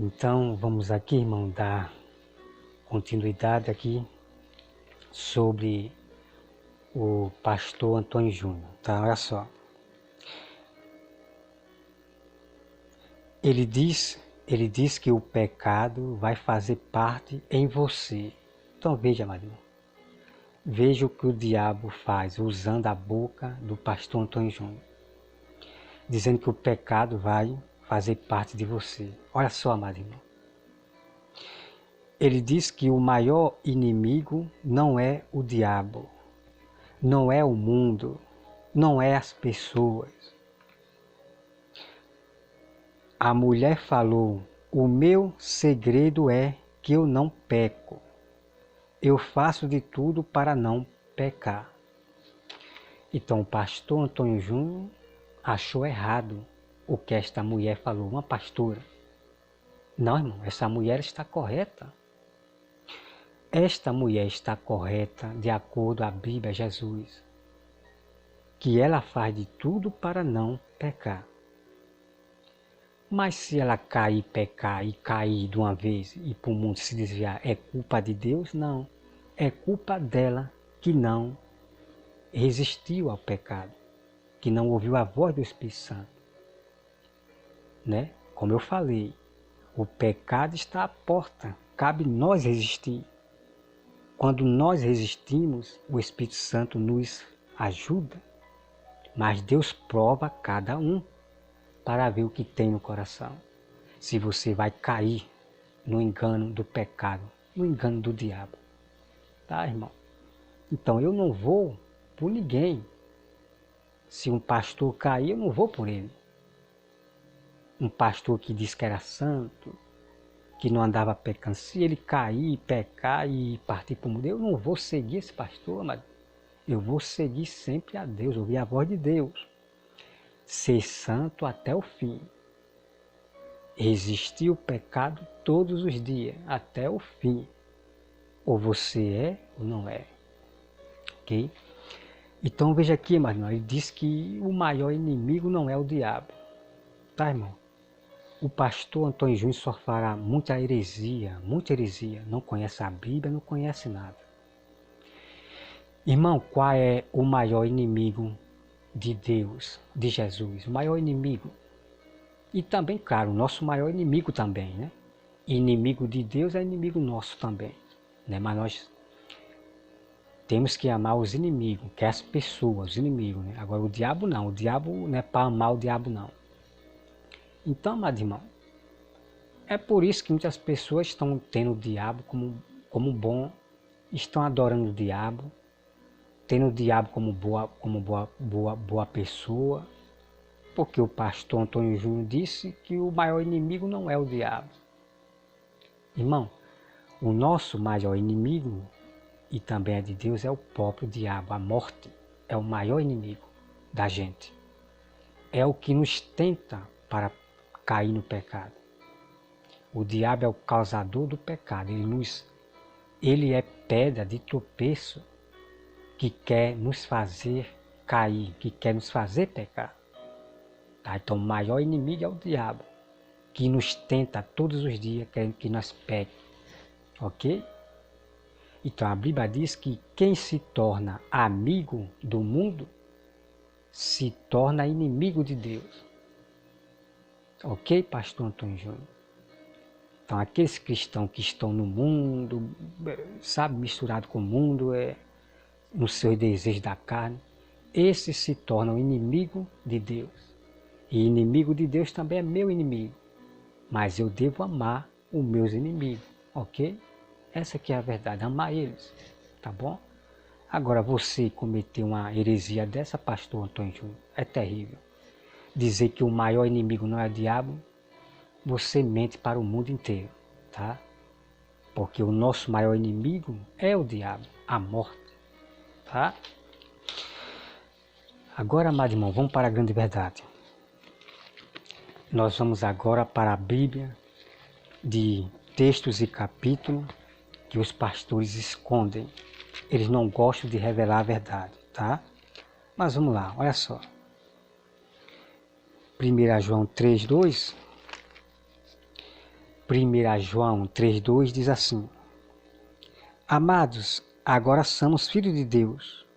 Então, vamos aqui, irmão, dar continuidade aqui sobre o pastor Antônio Júnior, tá? Olha só. Ele diz que o pecado vai fazer parte em você. Então veja, Maria. Veja o que o diabo faz usando a boca do pastor Antônio Júnior, dizendo que o pecado vai fazer parte de você. Olha só, amado irmão. Ele diz que o maior inimigo não é o diabo, não é o mundo, não é as pessoas. A mulher falou: o meu segredo é que eu não peco. Eu faço de tudo para não pecar. Então o pastor Antônio Júnior achou errado o que esta mulher falou, uma pastora. Não, irmão, essa mulher está correta. Esta mulher está correta de acordo à Bíblia, Jesus, que ela faz de tudo para não pecar. Mas se ela cair, pecar e cair de uma vez e para o mundo se desviar, é culpa de Deus? Não. É culpa dela que não resistiu ao pecado, que não ouviu a voz do Espírito Santo. Né? Como eu falei, o pecado está à porta, cabe nós resistir. Quando nós resistimos, o Espírito Santo nos ajuda, mas Deus prova cada um para ver o que tem no coração. Se você vai cair no engano do pecado, no engano do diabo. Tá, irmão? Então eu não vou por ninguém. Se um pastor cair, eu não vou por ele. Um pastor que disse que era santo, que não andava pecando, se ele cair, pecar e partir para o mundo, eu não vou seguir esse pastor, mas eu vou seguir sempre a Deus, ouvir a voz de Deus. Ser santo até o fim. Resistir o pecado todos os dias, até o fim. Ou você é ou não é. Ok? Então veja aqui, meu irmão, ele diz que o maior inimigo não é o diabo. Tá, irmão? O pastor Antônio Júnior só fará muita heresia, não conhece a Bíblia, não conhece nada. Irmão, qual é o maior inimigo de Deus, de Jesus? O maior inimigo. E também, claro, o nosso maior inimigo também, né? Inimigo de Deus é inimigo nosso também, né? Mas nós temos que amar os inimigos, que é as pessoas, os inimigos, né? Agora o diabo não, o diabo não é para amar o diabo não. Então, amado irmão, é por isso que muitas pessoas estão tendo o diabo como bom, estão adorando o diabo, tendo o diabo como boa pessoa, porque o pastor Antônio Júnior disse que o maior inimigo não é o diabo. Irmão, o nosso maior inimigo, e também é de Deus, é o próprio diabo, a morte, é o maior inimigo da gente. É o que nos tenta para cair no pecado. O diabo é o causador do pecado, ele é pedra de tropeço que quer nos fazer cair, que quer nos fazer pecar. Tá? Então o maior inimigo é o diabo, que nos tenta todos os dias, querendo que nós pequemos. Ok? Então a Bíblia diz que quem se torna amigo do mundo se torna inimigo de Deus. Ok, pastor Antônio Júnior? Então aqueles cristãos que estão no mundo, sabe, misturado com o mundo, no seu desejo da carne, esses se tornam inimigo de Deus. E inimigo de Deus também é meu inimigo. Mas eu devo amar os meus inimigos, ok? Essa aqui é a verdade, amar eles, tá bom? Agora você cometer uma heresia dessa, pastor Antônio Júnior, é terrível. Dizer que o maior inimigo não é o diabo, você mente para o mundo inteiro, tá? Porque o nosso maior inimigo é o diabo, a morte, tá? Agora, amado irmão, vamos para a grande verdade. Nós vamos agora para a Bíblia de textos e capítulos que os pastores escondem. Eles não gostam de revelar a verdade, tá? Mas vamos lá, olha só. 1 João 3:2 1 João 3,2 diz assim: Amados, agora somos filhos de Deus,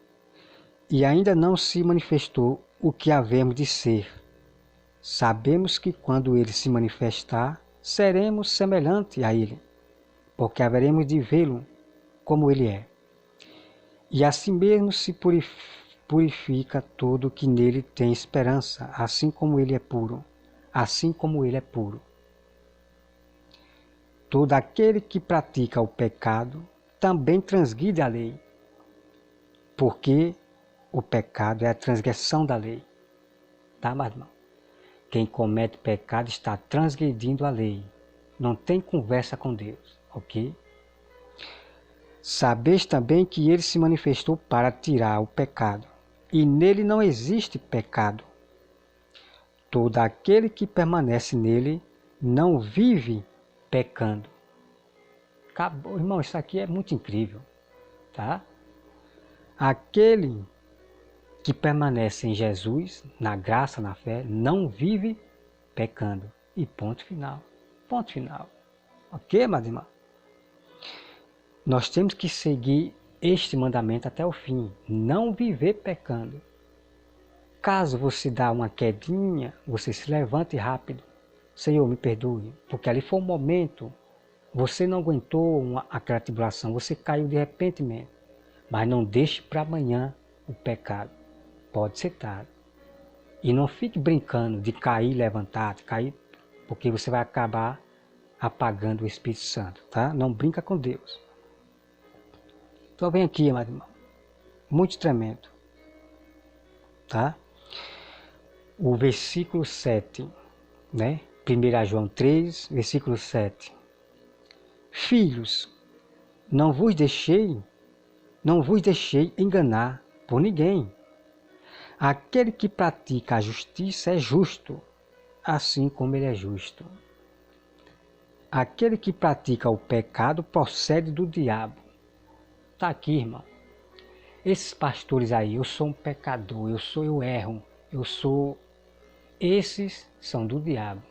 e ainda não se manifestou o que havemos de ser. Sabemos que quando ele se manifestar, seremos semelhantes a ele, porque haveremos de vê-lo como ele é. E assim mesmo se purifica todo que nele tem esperança, assim como ele é puro. Assim como ele é puro. Todo aquele que pratica o pecado também transgride a lei, porque o pecado é a transgressão da lei. Tá, meu irmão? Quem comete pecado está transgredindo a lei. Não tem conversa com Deus, ok? Sabeis também que ele se manifestou para tirar o pecado, e nele não existe pecado. Todo aquele que permanece nele não vive pecando. Acabou, irmão, isso aqui é muito incrível, tá? Aquele que permanece em Jesus, na graça, na fé, não vive pecando. E ponto final. Ponto final. Ok, meus irmãos? Nós temos que seguir este mandamento até o fim. Não viver pecando. Caso você dá uma quedinha, você se levante rápido. Senhor, me perdoe, porque ali foi um momento, você não aguentou aquela tribulação, você caiu de repentimento. Mas não deixe para amanhã o pecado. Pode ser tarde. E não fique brincando de cair, levantar, cair, porque você vai acabar apagando o Espírito Santo, tá? Não brinca com Deus. Então vem aqui, meu irmão. Muito tremendo, tá? O versículo 7, né? 1 João 3, versículo 7. Filhos, não vos deixei enganar por ninguém. Aquele que pratica a justiça é justo, assim como ele é justo. Aquele que pratica o pecado procede do diabo. Está aqui, irmão. Esses pastores aí, eu sou um pecador, eu erro, esses são do diabo.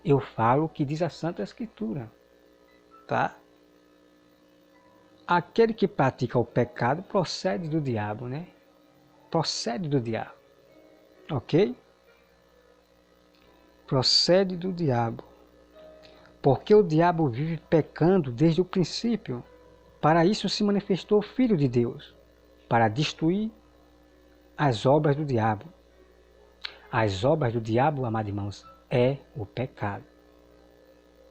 Eu falo o que diz a Santa Escritura, tá? Aquele que pratica o pecado procede do diabo, né? Procede do diabo, ok? Procede do diabo. Porque o diabo vive pecando desde o princípio. Para isso se manifestou o Filho de Deus, para destruir as obras do diabo. As obras do diabo, amados irmãos, é o pecado.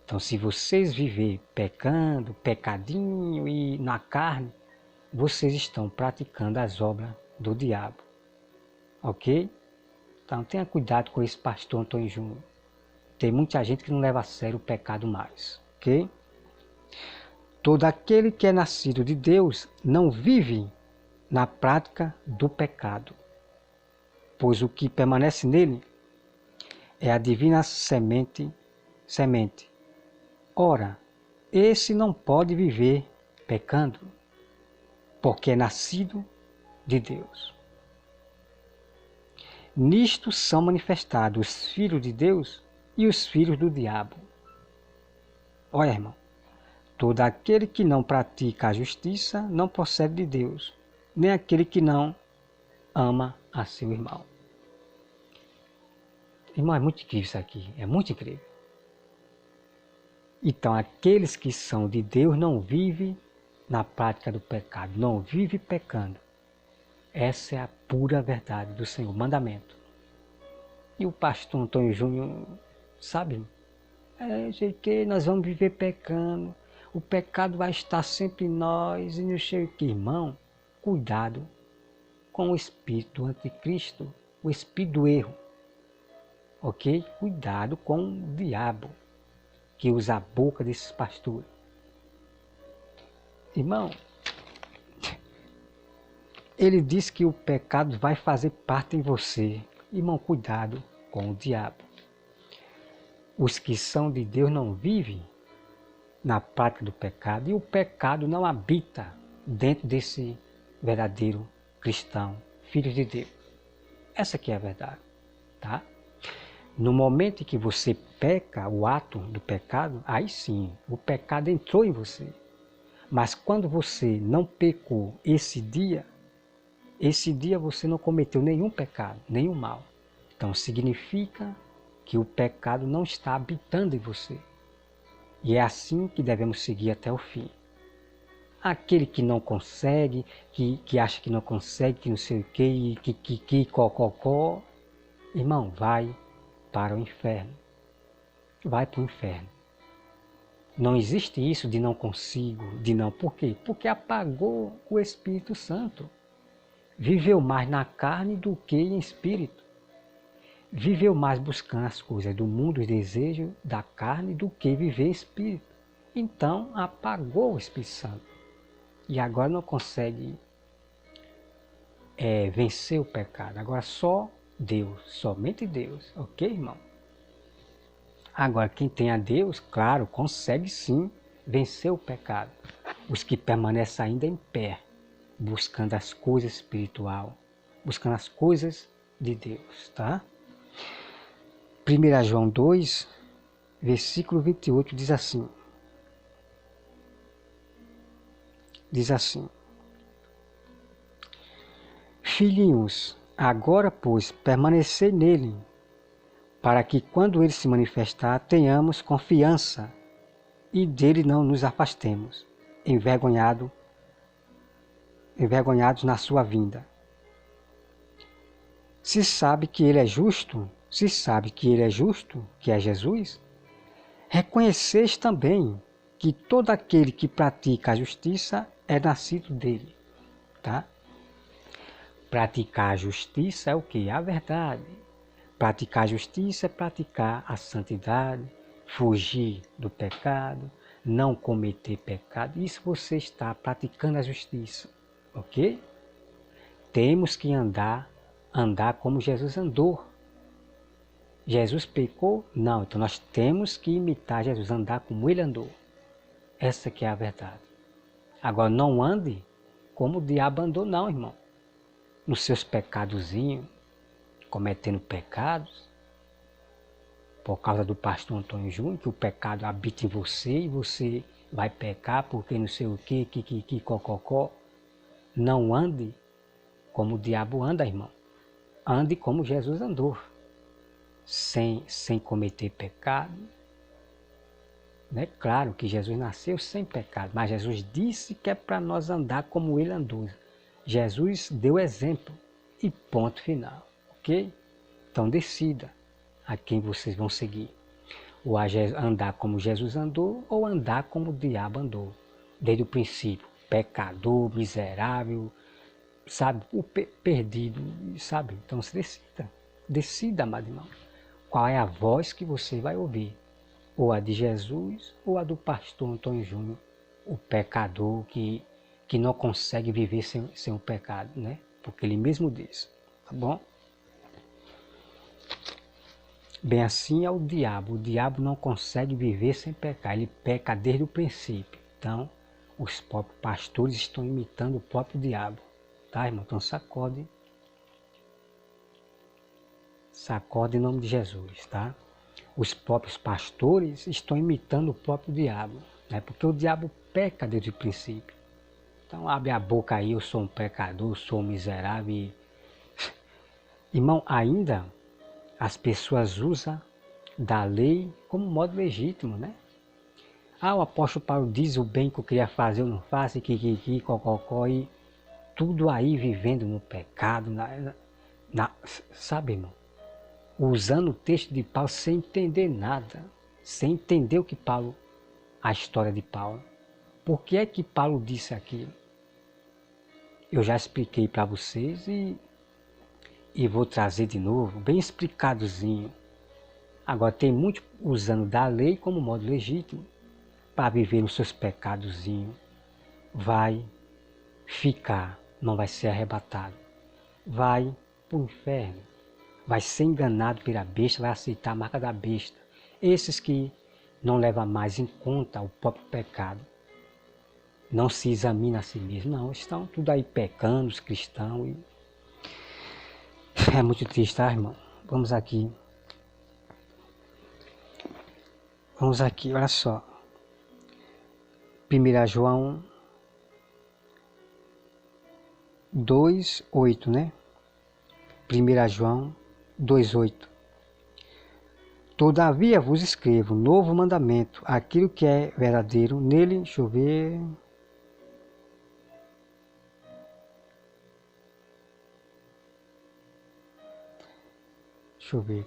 Então, se vocês viverem pecando, pecadinho e na carne, vocês estão praticando as obras do diabo. Ok? Então, tenha cuidado com esse pastor Antônio Júnior. Tem muita gente que não leva a sério o pecado mais. Ok? Todo aquele que é nascido de Deus não vive na prática do pecado, pois o que permanece nele é a divina semente. Ora, esse não pode viver pecando, porque é nascido de Deus. Nisto são manifestados os filhos de Deus e os filhos do diabo. Olha, irmão, todo aquele que não pratica a justiça não procede de Deus, nem aquele que não ama a seu irmão. Irmão, é muito incrível isso aqui, é muito incrível. Então, aqueles que são de Deus não vivem na prática do pecado, não vivem pecando. Essa é a pura verdade do Senhor, mandamento. E o pastor Antônio Júnior, sabe? Que nós vamos viver pecando, o pecado vai estar sempre em nós, e não sei o que, irmão. Cuidado com o espírito do anticristo, o espírito do erro. Ok? Cuidado com o diabo que usa a boca desses pastores. Irmão, ele diz que o pecado vai fazer parte em você. Irmão, cuidado com o diabo. Os que são de Deus não vivem na prática do pecado, e o pecado não habita dentro desse verdadeiro cristão, filho de Deus. Essa aqui é a verdade, tá? No momento em que você peca, o ato do pecado, aí sim, o pecado entrou em você. Mas quando você não pecou esse dia você não cometeu nenhum pecado, nenhum mal. Então significa que o pecado não está habitando em você. E é assim que devemos seguir até o fim. Aquele que não consegue, que acha que não consegue, que não sei o que, cococó, irmão, vai para o inferno. Vai para o inferno. Não existe isso de não consigo, de não. Por quê? Porque apagou o Espírito Santo. Viveu mais na carne do que em espírito. Viveu mais buscando as coisas do mundo, os desejos da carne, do que viver em espírito. Então apagou o Espírito Santo. E agora não consegue vencer o pecado. Agora só Deus, somente Deus. Ok, irmão? Agora quem tem a Deus, claro, consegue sim vencer o pecado. Os que permanecem ainda em pé, buscando as coisas espirituais, buscando as coisas de Deus, tá? 1 João 2, versículo 28 diz assim. Filhinhos, agora pois permanecei nele, para que quando ele se manifestar tenhamos confiança e dele não nos afastemos, envergonhados na sua vinda. Se sabe que ele é justo, que é Jesus, reconheceis também que todo aquele que pratica a justiça é nascido dele. Tá? Praticar a justiça é o que? A verdade. Praticar a justiça é praticar a santidade, fugir do pecado, não cometer pecado. Isso você está praticando a justiça, ok? Temos que andar como Jesus andou. Jesus pecou? Não, então nós temos que imitar Jesus, andar como ele andou. Essa que é a verdade. Agora não ande como o diabo andou não, irmão. Nos seus pecadozinhos, cometendo pecados, por causa do pastor Antônio Júnior, que o pecado habita em você e você vai pecar porque não sei o que, cococó. Não ande como o diabo anda, irmão. Ande como Jesus andou, sem cometer pecado. É claro que Jesus nasceu sem pecado, mas Jesus disse que é para nós andar como ele andou. Jesus deu exemplo e ponto final, ok? Então decida a quem vocês vão seguir. Ou andar como Jesus andou ou andar como o diabo andou. Desde o princípio, pecador, miserável, sabe, o perdido, sabe? Então se decida. Decida, amado irmão, qual é a voz que você vai ouvir. Ou a de Jesus ou a do pastor Antônio Júnior, o pecador que não consegue viver sem o pecado, né? Porque ele mesmo diz, tá bom? Bem assim é o diabo não consegue viver sem pecar, ele peca desde o princípio. Então, os próprios pastores estão imitando o próprio diabo, tá, irmão? Então sacode em nome de Jesus, tá? Os próprios pastores estão imitando o próprio diabo, né? Porque o diabo peca desde o princípio. Então abre a boca aí, eu sou um pecador, eu sou um miserável. Irmão, ainda as pessoas usam da lei como modo legítimo, né? Ah, o apóstolo Paulo diz o bem que eu queria fazer, eu não faço, cococó, e tudo aí vivendo no pecado, sabe, irmão? Usando o texto de Paulo sem entender nada, sem entender o que Paulo, a história de Paulo. Por que é que Paulo disse aquilo? Eu já expliquei para vocês e vou trazer de novo, bem explicadozinho. Agora tem muito usando da lei como modo legítimo para viver os seus pecadozinhos. Vai ficar, não vai ser arrebatado. Vai para o inferno. Vai ser enganado pela besta, vai aceitar a marca da besta. Esses que não levam mais em conta o próprio pecado, não se examinam a si mesmos, não, estão tudo aí pecando, os cristãos. É muito triste, tá, irmão? Vamos aqui Vamos aqui, olha só. 1 João 2:8, né? 1 João 2:8. Todavia vos escrevo novo mandamento, aquilo que é verdadeiro, nele, deixa eu ver.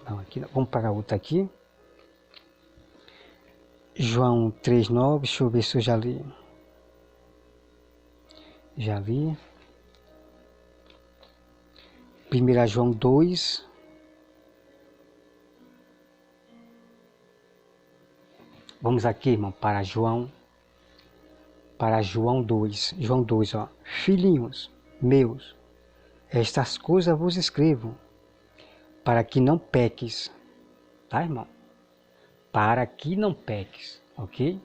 Não, aqui não. Vamos para outra aqui. João 3:9, deixa eu ver se eu já li. Já li. 1 João 2. Vamos aqui, irmão, para João 2. João 2, ó. Filhinhos meus, estas coisas vos escrevo, para que não peques. Tá, irmão? Para que não peques, ok?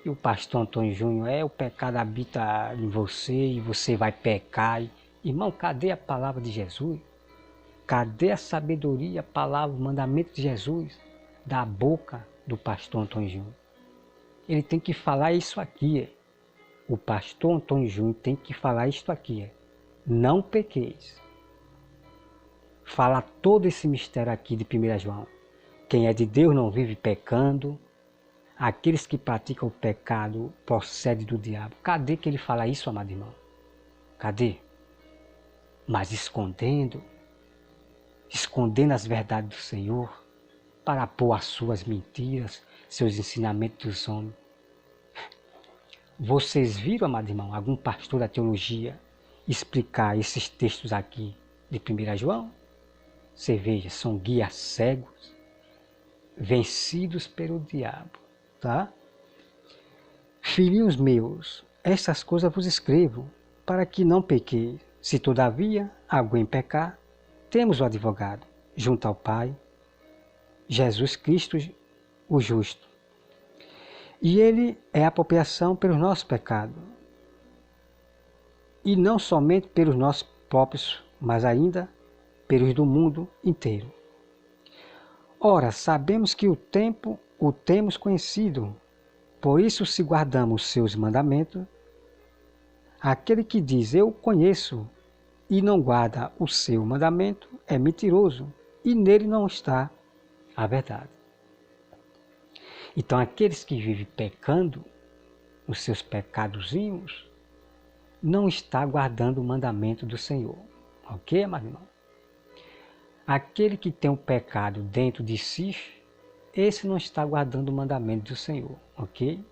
E o pastor Antônio Júnior, o pecado habita em você e você vai pecar. Irmão, cadê a palavra de Jesus? Cadê a sabedoria, a palavra, o mandamento de Jesus da boca do pastor Antônio Júnior? Ele tem que falar isso aqui. O pastor Antônio Júnior tem que falar isto aqui. Não pequeis. Fala todo esse mistério aqui de 1 João. Quem é de Deus não vive pecando. Aqueles que praticam o pecado procedem do diabo. Cadê que ele fala isso, amado irmão? Cadê? Mas escondendo as verdades do Senhor, para pôr as suas mentiras, seus ensinamentos dos homens. Vocês viram, amado irmão, algum pastor da teologia explicar esses textos aqui de 1 João? Você veja, são guias cegos, vencidos pelo diabo, tá? Filhinhos meus, estas coisas vos escrevo, para que não pequeis. Se todavia alguém pecar, temos o advogado junto ao Pai, Jesus Cristo, o justo. E ele é a apropriação pelos nossos pecados. E não somente pelos nossos próprios, mas ainda pelos do mundo inteiro. Ora, sabemos que o tempo o temos conhecido, por isso se guardamos os seus mandamentos, aquele que diz eu conheço e não guarda o seu mandamento é mentiroso, e nele não está a verdade. Então aqueles que vivem pecando, os seus pecadozinhos, não está guardando o mandamento do Senhor. Ok, amado irmão? Aquele que tem o pecado dentro de si, esse não está guardando o mandamento do Senhor. Ok?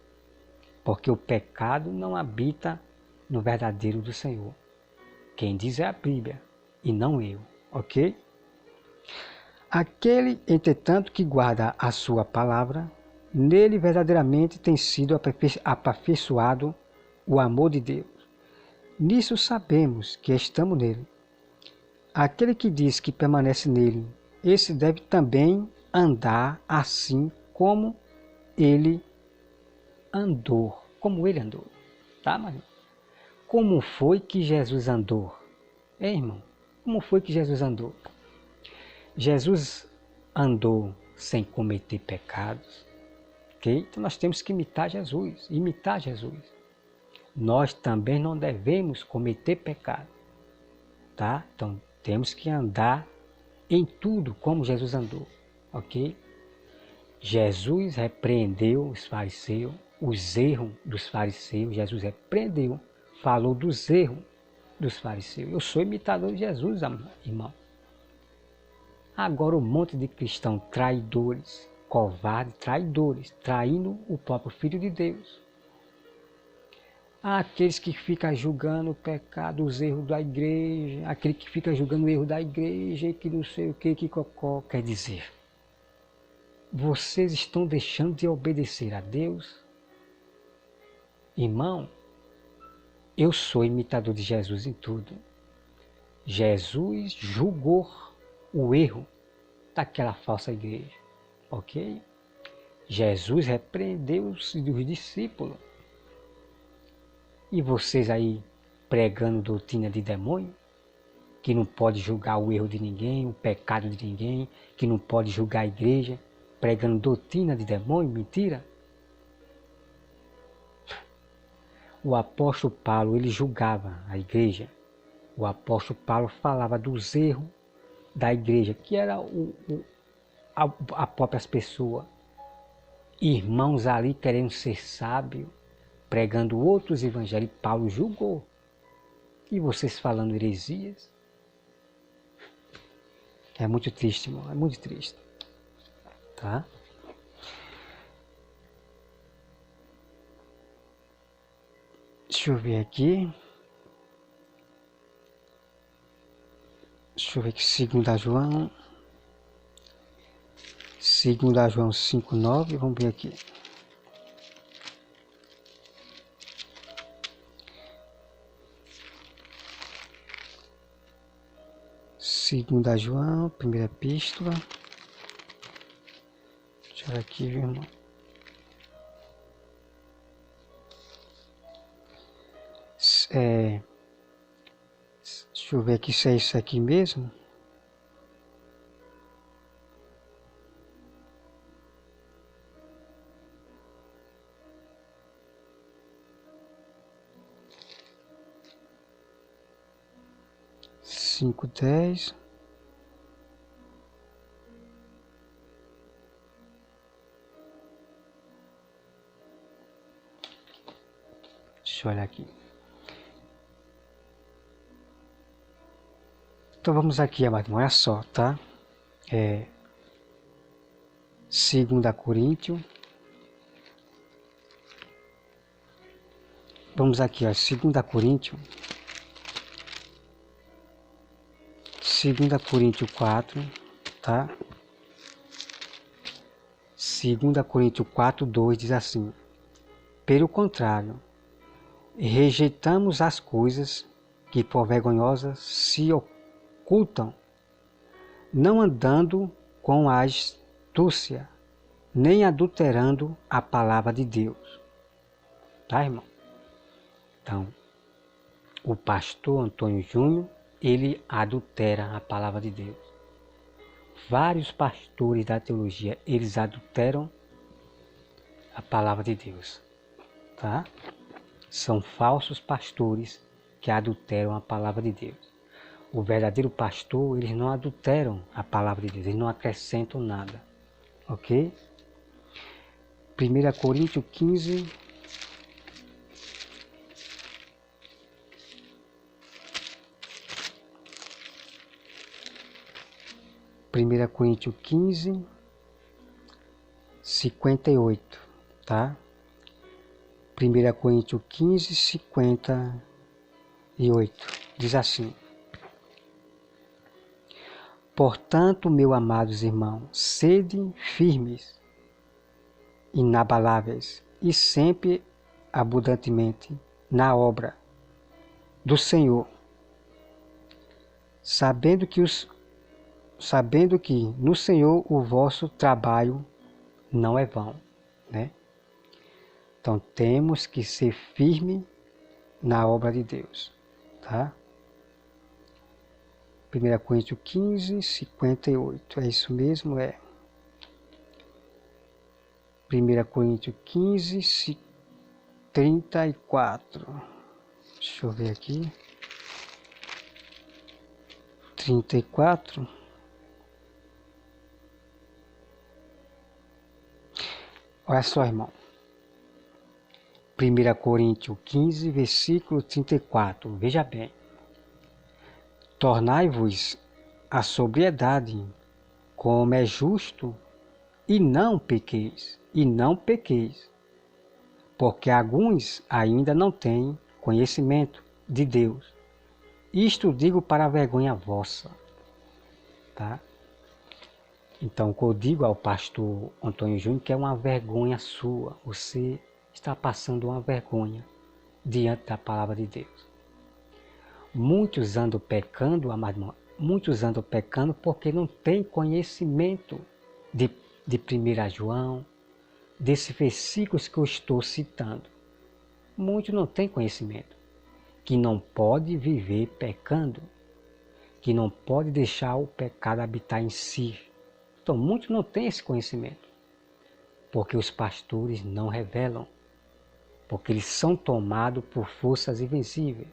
Porque o pecado não habita no verdadeiro do Senhor. Quem diz é a Bíblia e não eu. Ok? Aquele, entretanto, que guarda a sua palavra, nele verdadeiramente tem sido aperfeiçoado o amor de Deus. Nisso sabemos que estamos nele. Aquele que diz que permanece nele, esse deve também andar assim como ele andou. Como ele andou. Tá, mas como foi que Jesus andou? Irmão? Como foi que Jesus andou? Jesus andou sem cometer pecados. Okay? Então nós temos que imitar Jesus. Nós também não devemos cometer pecado. Tá? Então temos que andar em tudo como Jesus andou. Ok? Jesus repreendeu os fariseus, os erros dos fariseus. Jesus repreendeu, falou dos erros dos fariseus. Eu sou imitador de Jesus, irmão. Agora um monte de cristãos traidores, covardes, traidores, traindo o próprio Filho de Deus. Aqueles que ficam julgando o pecado, os erros da igreja, aquele que fica julgando o erro da igreja e que não sei o que cocó, quer dizer, vocês estão deixando de obedecer a Deus? Irmão, eu sou imitador de Jesus em tudo. Jesus julgou o erro daquela falsa igreja, ok? Jesus repreendeu os discípulos. E vocês aí pregando doutrina de demônio, que não pode julgar o erro de ninguém, o pecado de ninguém, que não pode julgar a igreja. pregando doutrina de demônio, mentira. O apóstolo Paulo, ele julgava a igreja. O apóstolo Paulo falava dos erros da igreja, que era a próprias pessoas. Irmãos ali querendo ser sábios, pregando outros evangelhos. Paulo julgou. E vocês falando heresias. É muito triste, irmão. É muito triste. Tá? Deixa eu ver aqui. Deixa eu ver aqui. 2 João. 2 João 5,9. Vamos ver aqui. Segunda João, primeira epístola. Deixa eu ver aqui, viu, irmão? Deixa eu ver aqui se é isso aqui mesmo. Cinco, 10. Deixa eu olhar aqui. Então vamos aqui, amado, olha só, tá? 2 Coríntios. Vamos aqui, ó, 2 Coríntios. 2 Coríntios 4, tá? 2 Coríntios 4, 2 diz assim: pelo contrário, rejeitamos as coisas que por vergonhosas se ocultam, não andando com a astúcia, nem adulterando a palavra de Deus. Tá, irmão? Então, o pastor Antônio Júnior, ele adultera a palavra de Deus. Vários pastores da teologia, eles adulteram a palavra de Deus. Tá? São falsos pastores que adulteram a palavra de Deus. O verdadeiro pastor, eles não adulteram a palavra de Deus, eles não acrescentam nada. Ok? 1 Coríntios 15. Primeira Coríntios 15, 58, tá? 1 Coríntios 15, 58, diz assim: portanto, meus amados irmãos, sede firmes, inabaláveis e sempre abundantemente na obra do Senhor, sabendo que no Senhor o vosso trabalho não é vão, né? Então temos que ser firme na obra de Deus, tá? 1 Coríntios 15, 58, é isso mesmo? 1 Coríntios 15, 34, deixa eu ver aqui, 34, olha só, irmão. 1 Coríntios 15, versículo 34. Veja bem. Tornai-vos a sobriedade, como é justo, e não pequeis, porque alguns ainda não têm conhecimento de Deus. Isto digo para a vergonha vossa. Tá? Então, o que eu digo ao pastor Antônio Júnior, que é uma vergonha sua. Você está passando uma vergonha diante da palavra de Deus. Muitos andam pecando, amado irmão, muitos andam pecando porque não têm conhecimento de 1 João, desses versículos que eu estou citando. Muitos não têm conhecimento, que não pode viver pecando, que não pode deixar o pecado habitar em si. Então, muitos não têm esse conhecimento. porque os pastores não revelam, porque eles são tomados por forças invencíveis,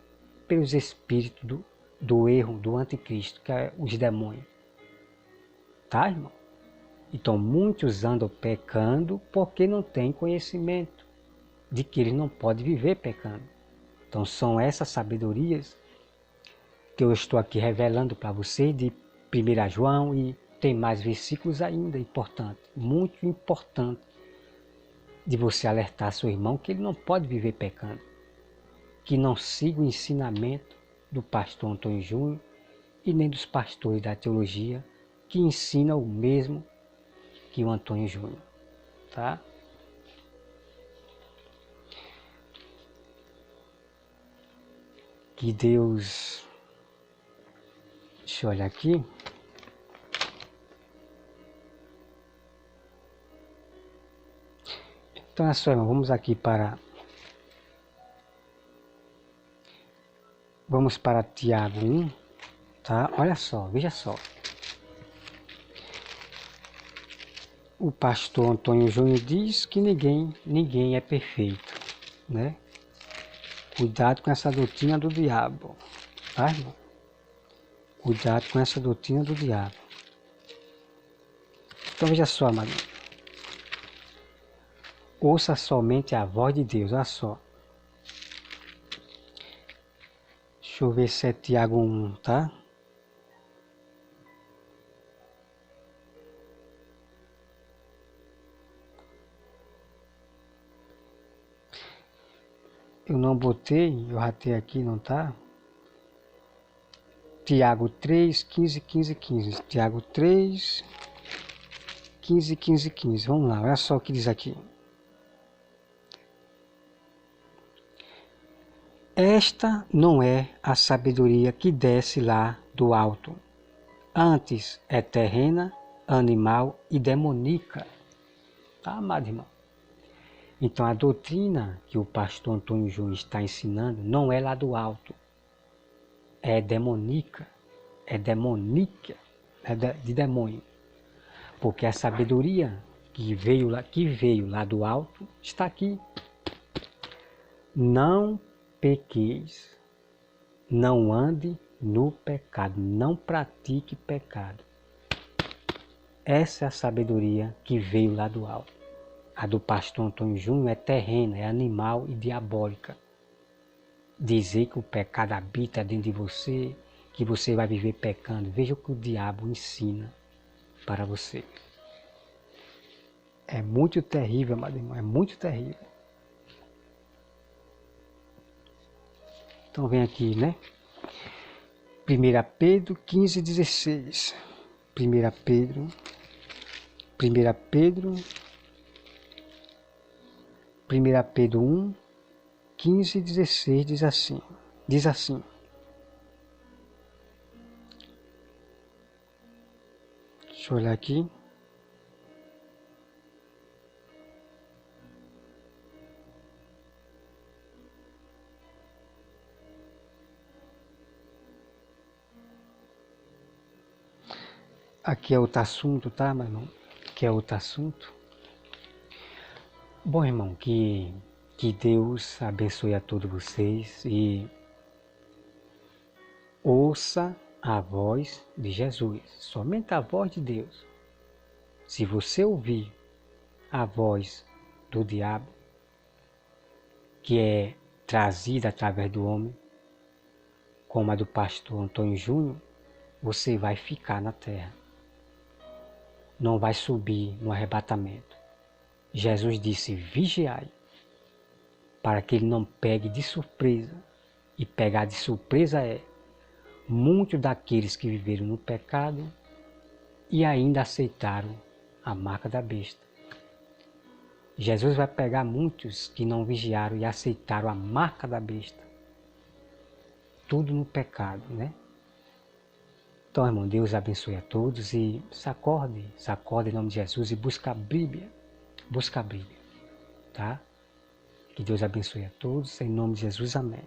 pelos espíritos do erro, do anticristo, que é os demônios. Tá, irmão? Então muitos andam pecando porque não têm conhecimento de que eles não podem viver pecando. Então são essas sabedorias que eu estou aqui revelando para vocês de 1 João, e tem mais versículos ainda importantes, muito importante, de você alertar seu irmão que ele não pode viver pecando, que não siga o ensinamento do pastor Antônio Júnior e nem dos pastores da teologia que ensinam o mesmo que o Antônio Júnior, tá? Que Deus... Deixa eu olhar aqui. Então é só, irmão, vamos aqui para... Vamos para Tiago 1, tá? Olha só, veja só. O pastor Antônio Júnior diz que ninguém é perfeito, né? Cuidado com essa doutrina do diabo, tá, irmão? Cuidado com essa doutrina do diabo. Então veja só, amado. Ouça somente a voz de Deus, olha só. Deixa eu ver se é Tiago 1, tá? Eu não botei, eu ratei aqui, não tá? Tiago 3, 15, 15, 15. Tiago 3, 15, 15, 15. Vamos lá, olha só o que diz aqui. Esta não é a sabedoria que desce lá do alto. Antes é terrena, animal e demoníaca. Tá, amado irmão? Então a doutrina que o pastor Antônio Júnior está ensinando não é lá do alto. É demoníaca, é demoníaca, é de demônio. Porque a sabedoria que veio lá do alto está aqui. Não pequeis, não ande no pecado, não pratique pecado. Essa é a sabedoria que veio lá do alto. A do pastor Antônio Júnior é terrena, é animal e diabólica. Dizer que o pecado habita dentro de você, que você vai viver pecando. Veja o que o diabo ensina para você. É muito terrível, amado irmão, é muito terrível. Então vem aqui, né? 1 Pedro 15, 16. 1 Pedro 1, 15 e 16 diz assim. Deixa eu olhar aqui. Aqui é outro assunto, tá, meu irmão? Aqui é outro assunto. Bom, irmão, que Deus abençoe a todos vocês e ouça a voz de Jesus, somente a voz de Deus. Se você ouvir a voz do diabo, que é trazida através do homem, como a do pastor Antônio Júnior, você vai ficar na terra. Não vai subir no arrebatamento. Jesus disse, vigiai, para que ele não pegue de surpresa. E pegar de surpresa é muitos daqueles que viveram no pecado e ainda aceitaram a marca da besta. Jesus vai pegar muitos que não vigiaram e aceitaram a marca da besta. Tudo no pecado, né? Então, irmão, Deus abençoe a todos e sacode em nome de Jesus e busca a Bíblia, tá? Que Deus abençoe a todos, em nome de Jesus, amém.